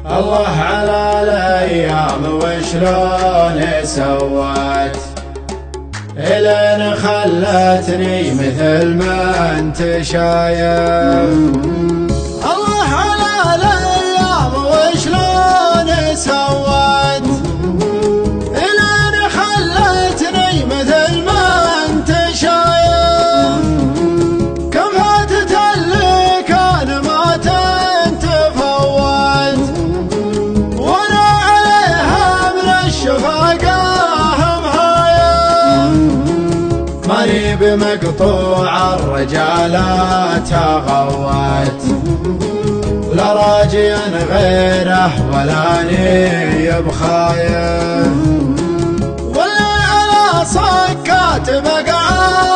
الله على الأيام وشلون سوت إلين خلتني مثل ما انت شايف. الله على الأيام وشلون سوت إلين خلتني مثل ما انت شايف. كم فاتت اللي كان ما تنتفوت وانا عليها من الشفقة مهايف. ماني بمقطوع الرجالات غوت ولا راجيا غيره ولا اني بخايف. ولا على صكات بقعة